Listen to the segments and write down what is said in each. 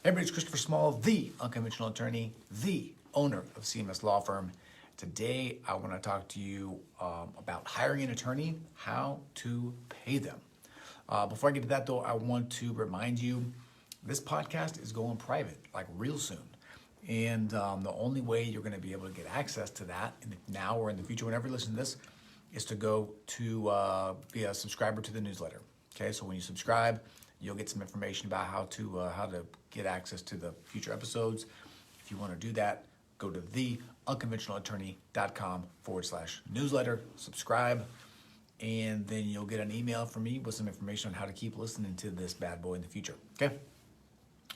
Hey, everybody, it's Christopher Small, the unconventional attorney, the owner of CMS Law Firm. Today, I want to talk to you about hiring an attorney, how to pay them. Before I get to that, though, I want to remind you this podcast is going private, like real soon. And the only way you're going to be able to get access to that now or in the future, whenever you listen to this, is to go to be a subscriber to the newsletter. Okay, so when you subscribe, you'll get some information about how to get access to the future episodes. If you want to do that, go to theunconventionalattorney.com/newsletter, subscribe, and then you'll get an email from me with some information on how to keep listening to this bad boy in the future. Okay.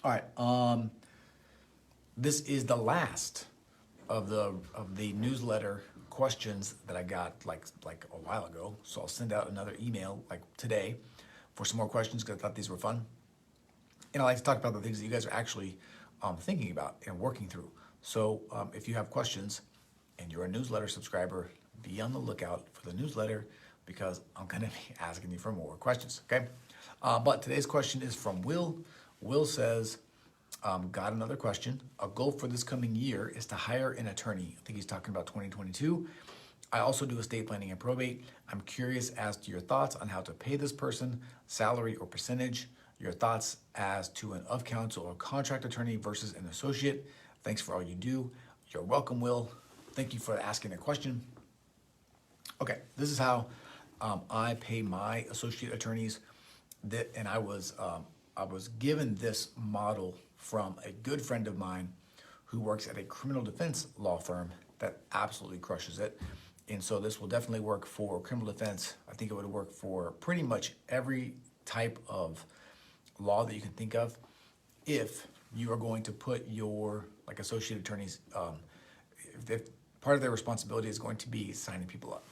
All right. This is the last of the newsletter questions that I got like a while ago. So I'll send out another email like today for some more questions because I thought these were fun. And I like to talk about the things that you guys are actually thinking about and working through. So if you have questions and you're a newsletter subscriber, be on the lookout for the newsletter because I'm going to be asking you for more questions, okay? But today's question is from Will. Will says, got another question. A goal for this coming year is to hire an attorney. I think he's talking about 2022. I also do estate planning and probate. I'm curious as to your thoughts on how to pay this person, salary or percentage, your thoughts as to an of counsel or contract attorney versus an associate. Thanks for all you do. You're welcome, Will. Thank you for asking the question. Okay, this is how I pay my associate attorneys. And I was given this model from a good friend of mine who works at a criminal defense law firm that absolutely crushes it. And so this will definitely work for criminal defense. I think it would work for pretty much every type of law that you can think of. If you are going to put your like associate attorneys, if part of their responsibility is going to be signing people up,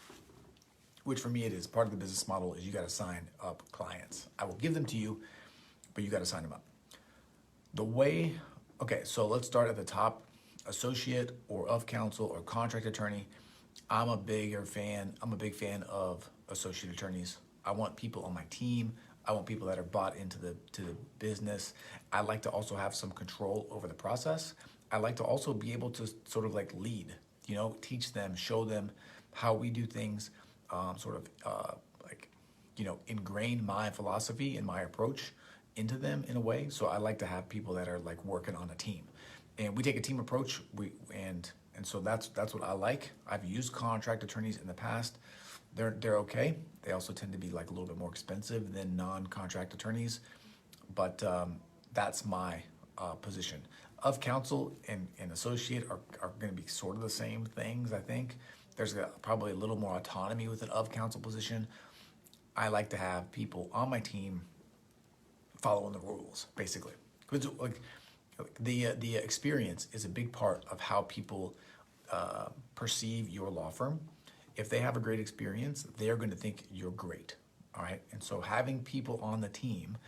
which for me it is part of the business model is you got to sign up clients. I will give them to you, but you got to sign them up. Okay, so let's start at the top. Associate or of counsel or contract attorney. I'm a big fan of associate attorneys. I want people on my team. I want people that are bought into the business. I like to also have some control over the process. I like to also be able to sort of like lead, teach them, show them how we do things, ingrain my philosophy and my approach into them in a way. So I like to have people that are like working on a team. And we take a team approach. And so that's what I like. I've used contract attorneys in the past. They're okay. They also tend to be like a little bit more expensive than non-contract attorneys, but that's my position. Of counsel and associate are going to be sort of the same things. I think there's probably a little more autonomy with an of counsel position. I like to have people on my team following the rules, basically. Like the experience is a big part of how people perceive your law firm. If they have a great experience, they're going to think you're great. All right. And so having people on the team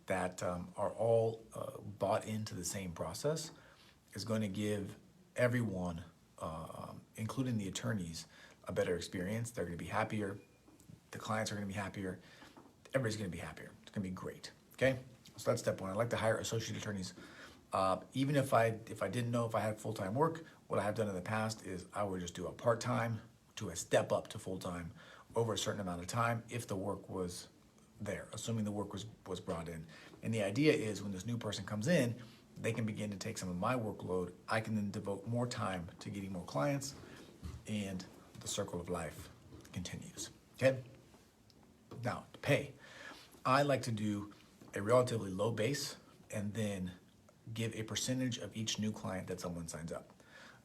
that are all bought into the same process is going to give everyone, including the attorneys, a better experience. They're going to be happier. The clients are going to be happier. Everybody's going to be happier. It's going to be great. Okay. So that's step one. I like to hire associate attorneys. Even if I didn't know if I had full-time work, what I have done in the past is I would just do a part-time to a step up to full-time over a certain amount of time if the work was there, assuming the work was brought in. And the idea is when this new person comes in, they can begin to take some of my workload. I can then devote more time to getting more clients, and the circle of life continues. Okay? Now, to pay. I like to do a relatively low base and then give a percentage of each new client that someone signs up.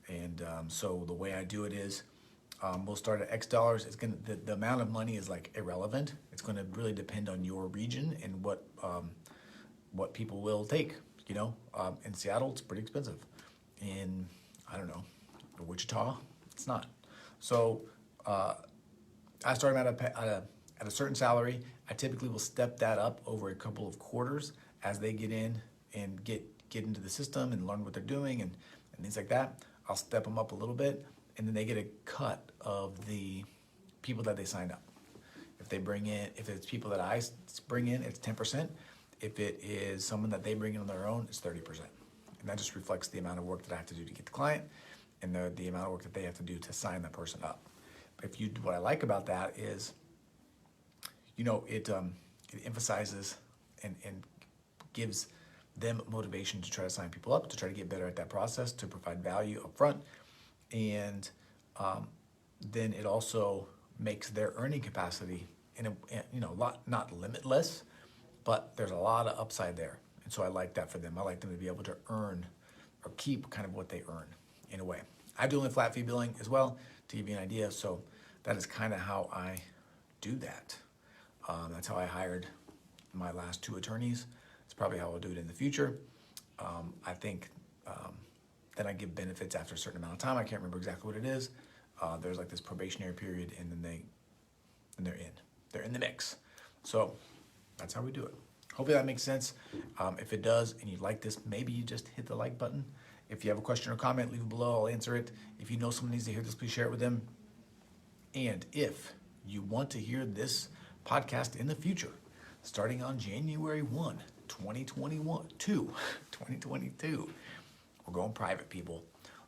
And so the way I do it is we'll start at X dollars. It's gonna the amount of money is like irrelevant. It's going to really depend on your region and what people will take. In Seattle, it's pretty expensive. In Wichita, it's not. So I start them at a certain salary. I typically will step that up over a couple of quarters as they get in and get into the system and learn what they're doing and things like that. I'll step them up a little bit, and then they get a cut of the people that they signed up. If it's people that I bring in, it's 10%. If it is someone that they bring in on their own, it's 30%. And that just reflects the amount of work that I have to do to get the client and the amount of work that they have to do to sign that person up. If you, what I like about that is, it emphasizes and gives them motivation to try to sign people up, to try to get better at that process, to provide value up front. And then it also makes their earning capacity not limitless, but there's a lot of upside there. And so I like that for them. I like them to be able to earn or keep kind of what they earn in a way. I do only flat fee billing as well, to give you an idea. So that is kind of how I do that. That's how I hired my last 2 attorneys. It's probably how I'll do it in the future. I think then I give benefits after a certain amount of time. I can't remember exactly what it is. There's like this probationary period, and then they're in the mix. So that's how we do it. Hopefully that makes sense. If it does and you like this, maybe you just hit the like button. If you have a question or comment, leave it below. I'll answer it. If you know someone needs to hear this, please share it with them. And if you want to hear this podcast in the future, starting on January 1, 2022, we're going private, people.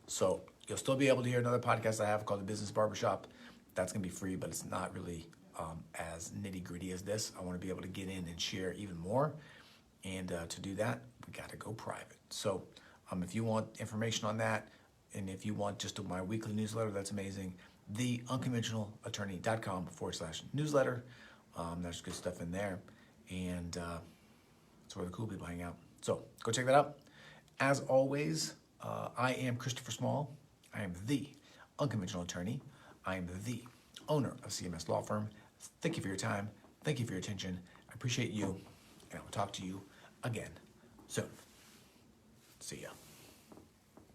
So you'll still be able to hear another podcast I have called The Business Barbershop. That's going to be free, but it's not really as nitty gritty as this. I want to be able to get in and share even more. And to do that, we got to go private. So if you want information on that, and if you want just my weekly newsletter, that's amazing. theunconventionalattorney.com/newsletter. There's good stuff in there. And that's where the cool people hang out. So go check that out. As always, I am Christopher Small. I am the unconventional attorney. I am the owner of CMS Law Firm. Thank you for your time. Thank you for your attention. I appreciate you. And I will talk to you again soon. See ya.